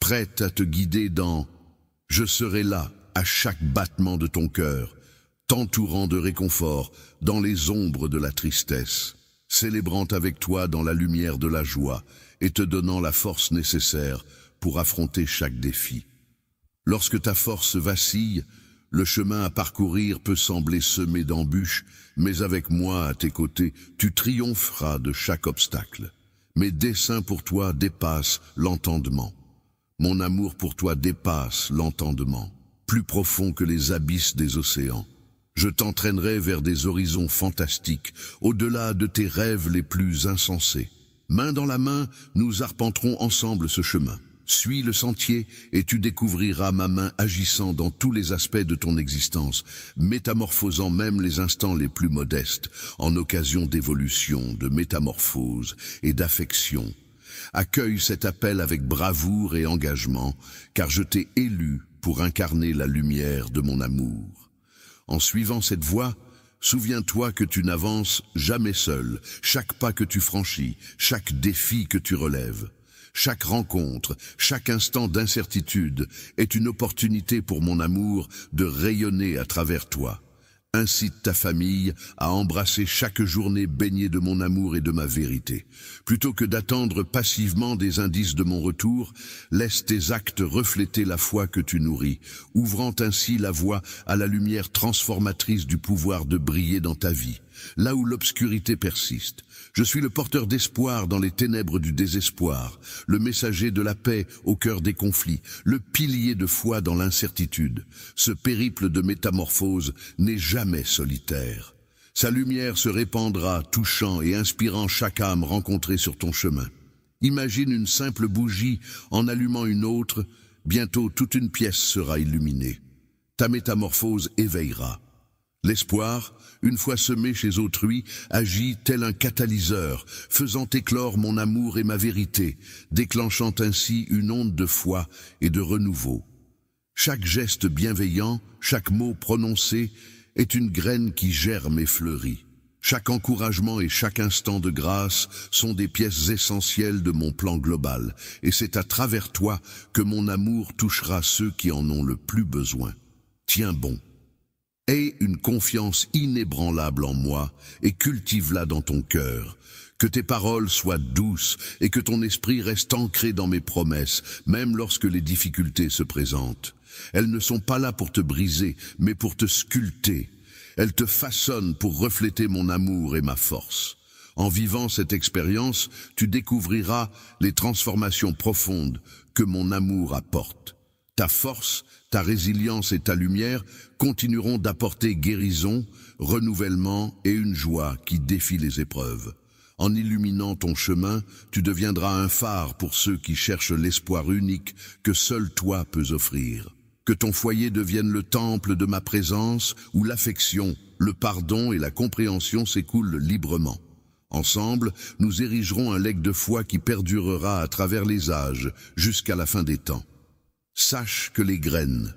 prête à te guider dans « Je serai là, à chaque battement de ton cœur, t'entourant de réconfort dans les ombres de la tristesse, célébrant avec toi dans la lumière de la joie et te donnant la force nécessaire pour affronter chaque défi. Lorsque ta force vacille, le chemin à parcourir peut sembler semé d'embûches, mais avec moi à tes côtés, tu triompheras de chaque obstacle. Mes desseins pour toi dépassent l'entendement. Mon amour pour toi dépasse l'entendement, plus profond que les abysses des océans. Je t'entraînerai vers des horizons fantastiques, au-delà de tes rêves les plus insensés. Main dans la main, nous arpenterons ensemble ce chemin. Suis le sentier et tu découvriras ma main agissant dans tous les aspects de ton existence, métamorphosant même les instants les plus modestes, en occasion d'évolution, de métamorphose et d'affection. Accueille cet appel avec bravoure et engagement, car je t'ai élu pour incarner la lumière de mon amour. En suivant cette voie, souviens-toi que tu n'avances jamais seul. Chaque pas que tu franchis, chaque défi que tu relèves, chaque rencontre, chaque instant d'incertitude est une opportunité pour mon amour de rayonner à travers toi. Incite ta famille à embrasser chaque journée baignée de mon amour et de ma vérité. Plutôt que d'attendre passivement des indices de mon retour, laisse tes actes refléter la foi que tu nourris, ouvrant ainsi la voie à la lumière transformatrice du pouvoir de briller dans ta vie, là où l'obscurité persiste. Je suis le porteur d'espoir dans les ténèbres du désespoir, le messager de la paix au cœur des conflits, le pilier de foi dans l'incertitude. Ce périple de métamorphose n'est jamais solitaire. Sa lumière se répandra, touchant et inspirant chaque âme rencontrée sur ton chemin. Imagine une simple bougie en allumant une autre, bientôt toute une pièce sera illuminée. Ta métamorphose éveillera. L'espoir, une fois semé chez autrui, agit tel un catalyseur, faisant éclore mon amour et ma vérité, déclenchant ainsi une onde de foi et de renouveau. Chaque geste bienveillant, chaque mot prononcé, est une graine qui germe et fleurit. Chaque encouragement et chaque instant de grâce sont des pièces essentielles de mon plan global, et c'est à travers toi que mon amour touchera ceux qui en ont le plus besoin. Tiens bon. Aie une confiance inébranlable en moi et cultive-la dans ton cœur. Que tes paroles soient douces et que ton esprit reste ancré dans mes promesses, même lorsque les difficultés se présentent. Elles ne sont pas là pour te briser, mais pour te sculpter. Elles te façonnent pour refléter mon amour et ma force. En vivant cette expérience, tu découvriras les transformations profondes que mon amour apporte. Ta force, ta résilience et ta lumière continueront d'apporter guérison, renouvellement et une joie qui défie les épreuves. En illuminant ton chemin, tu deviendras un phare pour ceux qui cherchent l'espoir unique que seul toi peux offrir. Que ton foyer devienne le temple de ma présence, où l'affection, le pardon et la compréhension s'écoulent librement. Ensemble, nous érigerons un legs de foi qui perdurera à travers les âges, jusqu'à la fin des temps. Sache que les graines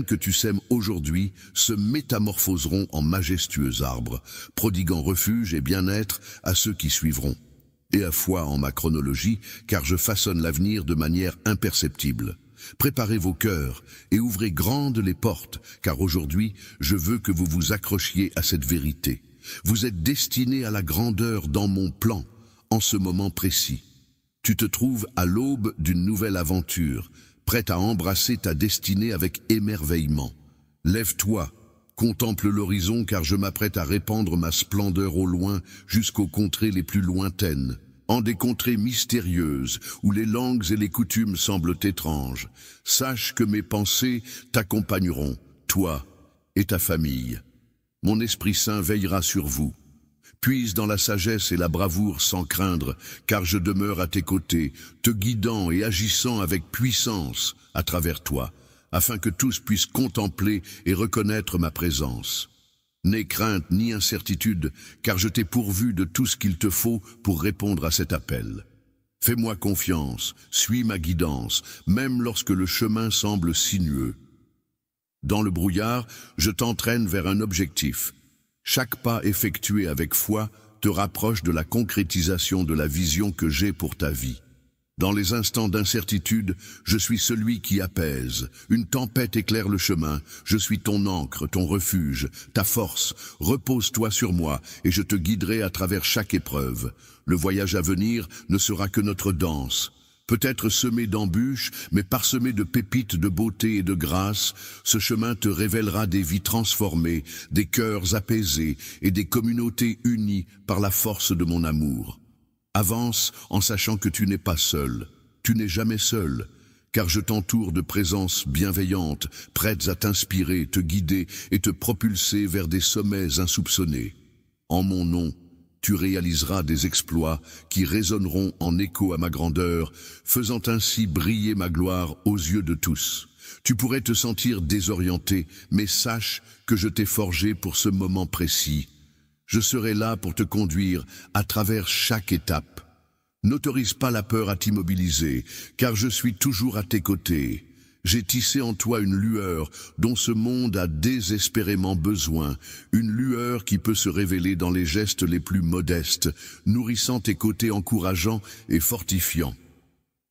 que tu sèmes aujourd'hui se métamorphoseront en majestueux arbres, prodiguant refuge et bien-être à ceux qui suivront. Et à foi en ma chronologie, car je façonne l'avenir de manière imperceptible. Préparez vos cœurs et ouvrez grandes les portes, car aujourd'hui, je veux que vous vous accrochiez à cette vérité. Vous êtes destinés à la grandeur dans mon plan, en ce moment précis. Tu te trouves à l'aube d'une nouvelle aventure, prête à embrasser ta destinée avec émerveillement. Lève-toi, contemple l'horizon car je m'apprête à répandre ma splendeur au loin jusqu'aux contrées les plus lointaines, en des contrées mystérieuses où les langues et les coutumes semblent étranges. Sache que mes pensées t'accompagneront, toi et ta famille. Mon Esprit Saint veillera sur vous. Puise dans la sagesse et la bravoure sans craindre, car je demeure à tes côtés, te guidant et agissant avec puissance à travers toi, afin que tous puissent contempler et reconnaître ma présence. N'aie crainte ni incertitude, car je t'ai pourvu de tout ce qu'il te faut pour répondre à cet appel. Fais-moi confiance, suis ma guidance, même lorsque le chemin semble sinueux. Dans le brouillard, je t'entraîne vers un objectif. Chaque pas effectué avec foi te rapproche de la concrétisation de la vision que j'ai pour ta vie. Dans les instants d'incertitude, je suis celui qui apaise. Une tempête éclaire le chemin. Je suis ton ancre, ton refuge, ta force. Repose-toi sur moi et je te guiderai à travers chaque épreuve. Le voyage à venir ne sera que notre danse. Peut-être semé d'embûches, mais parsemé de pépites de beauté et de grâce, ce chemin te révélera des vies transformées, des cœurs apaisés et des communautés unies par la force de mon amour. Avance en sachant que tu n'es pas seul, tu n'es jamais seul, car je t'entoure de présences bienveillantes, prêtes à t'inspirer, te guider et te propulser vers des sommets insoupçonnés. En mon nom, tu réaliseras des exploits qui résonneront en écho à ma grandeur, faisant ainsi briller ma gloire aux yeux de tous. Tu pourrais te sentir désorienté, mais sache que je t'ai forgé pour ce moment précis. Je serai là pour te conduire à travers chaque étape. N'autorise pas la peur à t'immobiliser, car je suis toujours à tes côtés. J'ai tissé en toi une lueur dont ce monde a désespérément besoin, une lueur qui peut se révéler dans les gestes les plus modestes, nourrissant tes côtés encourageants et fortifiants.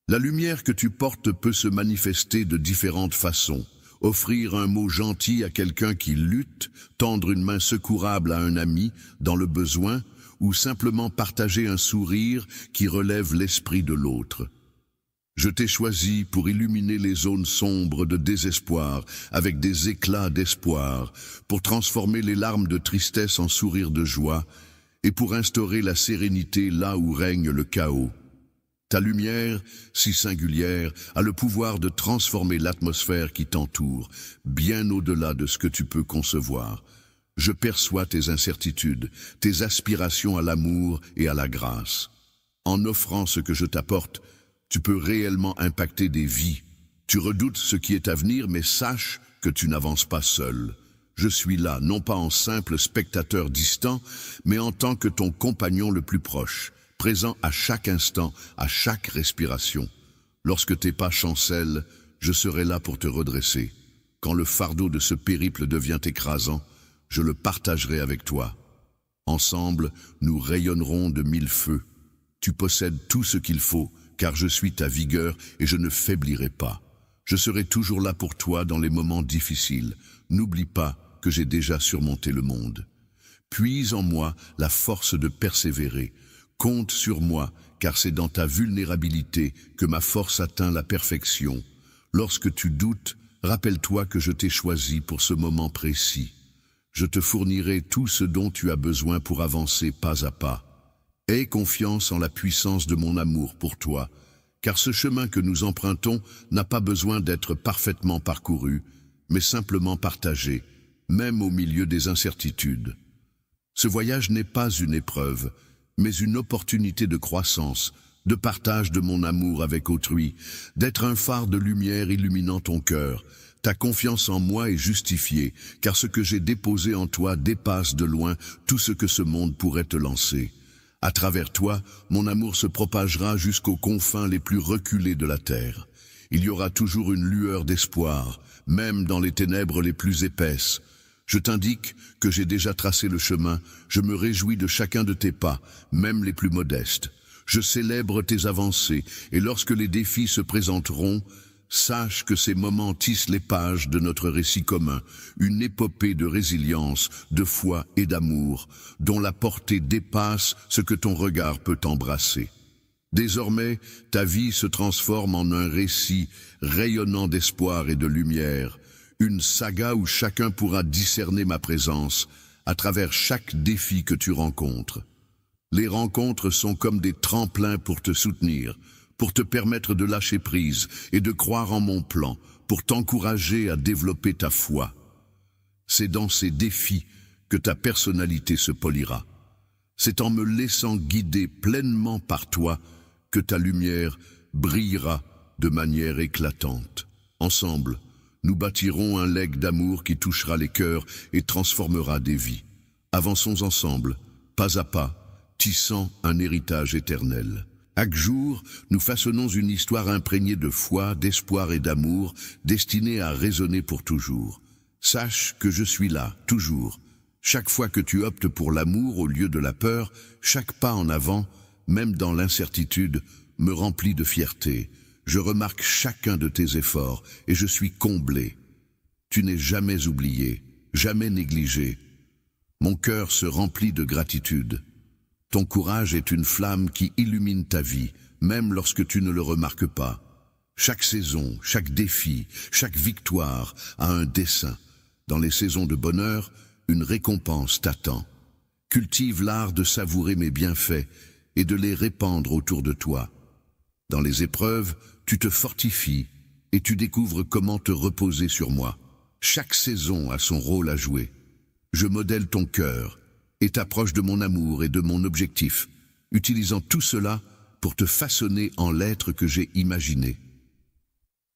La lumière que tu portes peut se manifester de différentes façons. Offrir un mot gentil à quelqu'un qui lutte, tendre une main secourable à un ami dans le besoin, ou simplement partager un sourire qui relève l'esprit de l'autre. Je t'ai choisi pour illuminer les zones sombres de désespoir avec des éclats d'espoir, pour transformer les larmes de tristesse en sourires de joie, et pour instaurer la sérénité là où règne le chaos. Ta lumière, si singulière, a le pouvoir de transformer l'atmosphère qui t'entoure, bien au-delà de ce que tu peux concevoir. Je perçois tes incertitudes, tes aspirations à l'amour et à la grâce. En offrant ce que je t'apporte, tu peux réellement impacter des vies. Tu redoutes ce qui est à venir, mais sache que tu n'avances pas seul. Je suis là, non pas en simple spectateur distant, mais en tant que ton compagnon le plus proche, présent à chaque instant, à chaque respiration. Lorsque tes pas chancellent, je serai là pour te redresser. Quand le fardeau de ce périple devient écrasant, je le partagerai avec toi. Ensemble, nous rayonnerons de 1000 feux. Tu possèdes tout ce qu'il faut, car je suis ta vigueur et je ne faiblirai pas. Je serai toujours là pour toi dans les moments difficiles. N'oublie pas que j'ai déjà surmonté le monde. Puise en moi la force de persévérer. Compte sur moi, car c'est dans ta vulnérabilité que ma force atteint la perfection. Lorsque tu doutes, rappelle-toi que je t'ai choisi pour ce moment précis. Je te fournirai tout ce dont tu as besoin pour avancer pas à pas. Aie confiance en la puissance de mon amour pour toi, car ce chemin que nous empruntons n'a pas besoin d'être parfaitement parcouru, mais simplement partagé, même au milieu des incertitudes. Ce voyage n'est pas une épreuve, mais une opportunité de croissance, de partage de mon amour avec autrui, d'être un phare de lumière illuminant ton cœur. Ta confiance en moi est justifiée, car ce que j'ai déposé en toi dépasse de loin tout ce que ce monde pourrait te lancer. À travers toi, mon amour se propagera jusqu'aux confins les plus reculés de la terre. Il y aura toujours une lueur d'espoir, même dans les ténèbres les plus épaisses. Je t'indique que j'ai déjà tracé le chemin, je me réjouis de chacun de tes pas, même les plus modestes. Je célèbre tes avancées, et lorsque les défis se présenteront, sache que ces moments tissent les pages de notre récit commun, une épopée de résilience, de foi et d'amour, dont la portée dépasse ce que ton regard peut embrasser. Désormais, ta vie se transforme en un récit rayonnant d'espoir et de lumière, une saga où chacun pourra discerner ma présence à travers chaque défi que tu rencontres. Les rencontres sont comme des tremplins pour te soutenir, pour te permettre de lâcher prise et de croire en mon plan, pour t'encourager à développer ta foi. C'est dans ces défis que ta personnalité se polira. C'est en me laissant guider pleinement par toi que ta lumière brillera de manière éclatante. Ensemble, nous bâtirons un legs d'amour qui touchera les cœurs et transformera des vies. Avançons ensemble, pas à pas, tissant un héritage éternel. Chaque jour, nous façonnons une histoire imprégnée de foi, d'espoir et d'amour, destinée à résonner pour toujours. Sache que je suis là, toujours. Chaque fois que tu optes pour l'amour au lieu de la peur, chaque pas en avant, même dans l'incertitude, me remplit de fierté. Je remarque chacun de tes efforts et je suis comblé. Tu n'es jamais oublié, jamais négligé. Mon cœur se remplit de gratitude. Ton courage est une flamme qui illumine ta vie, même lorsque tu ne le remarques pas. Chaque saison, chaque défi, chaque victoire a un dessein. Dans les saisons de bonheur, une récompense t'attend. Cultive l'art de savourer mes bienfaits et de les répandre autour de toi. Dans les épreuves, tu te fortifies et tu découvres comment te reposer sur moi. Chaque saison a son rôle à jouer. Je modèle ton cœur et t'approche de mon amour et de mon objectif, utilisant tout cela pour te façonner en l'être que j'ai imaginé.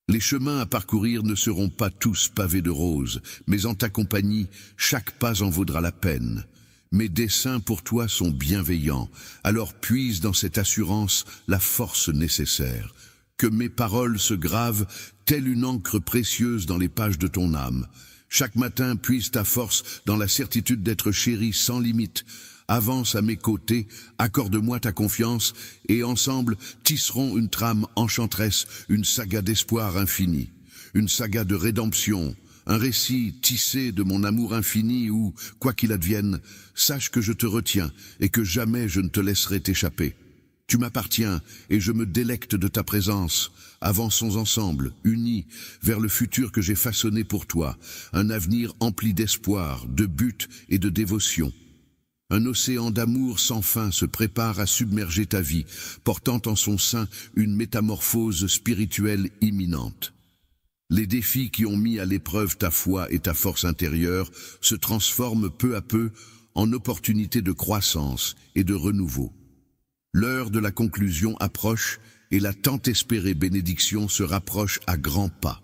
Les chemins à parcourir ne seront pas tous pavés de roses, mais en ta compagnie, chaque pas en vaudra la peine. Mes desseins pour toi sont bienveillants, alors puise dans cette assurance la force nécessaire. Que mes paroles se gravent telle une encre précieuse dans les pages de ton âme. Chaque matin puise ta force dans la certitude d'être chéri sans limite. Avance à mes côtés, accorde-moi ta confiance, et ensemble tisserons une trame enchanteresse, une saga d'espoir infini, une saga de rédemption, un récit tissé de mon amour infini où, quoi qu'il advienne, sache que je te retiens et que jamais je ne te laisserai t'échapper. Tu m'appartiens et je me délecte de ta présence. Avançons ensemble, unis, vers le futur que j'ai façonné pour toi, un avenir empli d'espoir, de but et de dévotion. Un océan d'amour sans fin se prépare à submerger ta vie, portant en son sein une métamorphose spirituelle imminente. Les défis qui ont mis à l'épreuve ta foi et ta force intérieure se transforment peu à peu en opportunités de croissance et de renouveau. L'heure de la conclusion approche et la tant espérée bénédiction se rapproche à grands pas.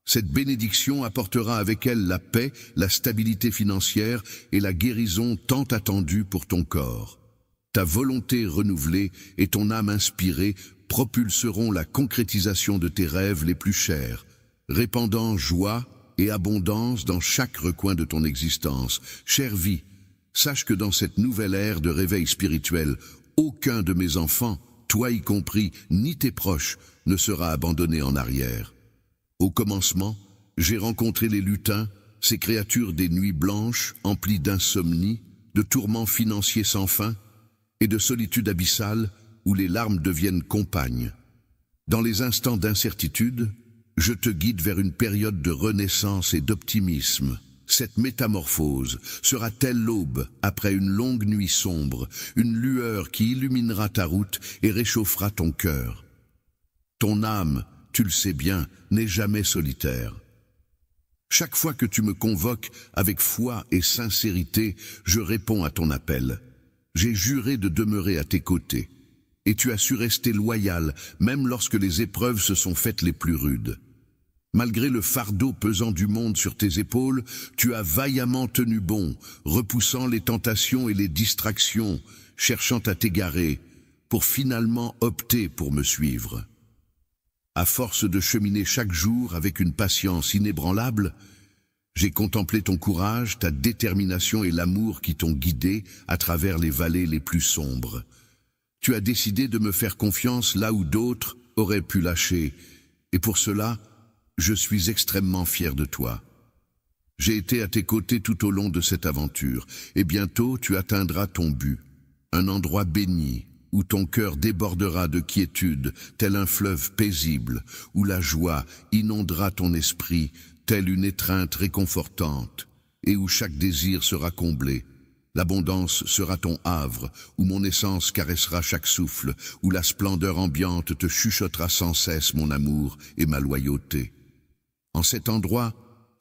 Cette bénédiction apportera avec elle la paix, la stabilité financière et la guérison tant attendue pour ton corps. Ta volonté renouvelée et ton âme inspirée propulseront la concrétisation de tes rêves les plus chers, répandant joie et abondance dans chaque recoin de ton existence. Chère vie, sache que dans cette nouvelle ère de réveil spirituel, aucun de mes enfants, toi y compris, ni tes proches, ne sera abandonné en arrière. Au commencement, j'ai rencontré les lutins, ces créatures des nuits blanches, emplies d'insomnie, de tourments financiers sans fin, et de solitude abyssale où les larmes deviennent compagnes. Dans les instants d'incertitude, je te guide vers une période de renaissance et d'optimisme. Cette métamorphose sera-t-elle l'aube après une longue nuit sombre, une lueur qui illuminera ta route et réchauffera ton cœur. Ton âme, tu le sais bien, n'est jamais solitaire. Chaque fois que tu me convoques avec foi et sincérité, je réponds à ton appel. J'ai juré de demeurer à tes côtés, et tu as su rester loyal, même lorsque les épreuves se sont faites les plus rudes. Malgré le fardeau pesant du monde sur tes épaules, tu as vaillamment tenu bon, repoussant les tentations et les distractions, cherchant à t'égarer, pour finalement opter pour me suivre. À force de cheminer chaque jour avec une patience inébranlable, j'ai contemplé ton courage, ta détermination et l'amour qui t'ont guidé à travers les vallées les plus sombres. Tu as décidé de me faire confiance là où d'autres auraient pu lâcher, et pour cela, je suis extrêmement fier de toi. J'ai été à tes côtés tout au long de cette aventure, et bientôt tu atteindras ton but, un endroit béni, où ton cœur débordera de quiétude, tel un fleuve paisible, où la joie inondera ton esprit, telle une étreinte réconfortante, et où chaque désir sera comblé. L'abondance sera ton havre, où mon essence caressera chaque souffle, où la splendeur ambiante te chuchotera sans cesse mon amour et ma loyauté. En cet endroit,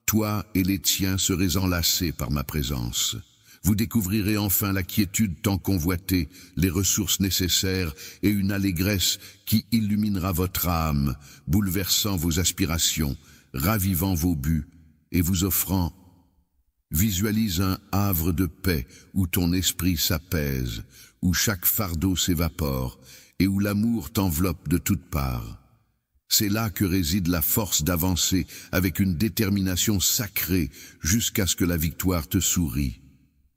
toi et les tiens serez enlacés par ma présence. Vous découvrirez enfin la quiétude tant convoitée, les ressources nécessaires et une allégresse qui illuminera votre âme, bouleversant vos aspirations, ravivant vos buts et vous offrant. Visualise un havre de paix où ton esprit s'apaise, où chaque fardeau s'évapore et où l'amour t'enveloppe de toutes parts. C'est là que réside la force d'avancer avec une détermination sacrée jusqu'à ce que la victoire te sourie.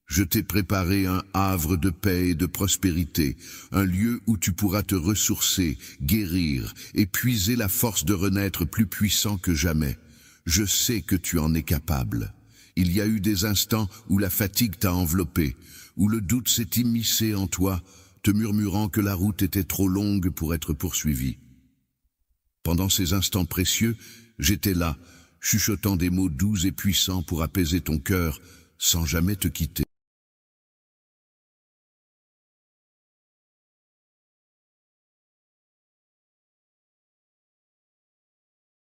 Je t'ai préparé un havre de paix et de prospérité, un lieu où tu pourras te ressourcer, guérir et puiser la force de renaître plus puissant que jamais. Je sais que tu en es capable. Il y a eu des instants où la fatigue t'a enveloppé, où le doute s'est immiscé en toi, te murmurant que la route était trop longue pour être poursuivie. Pendant ces instants précieux, j'étais là, chuchotant des mots doux et puissants pour apaiser ton cœur, sans jamais te quitter.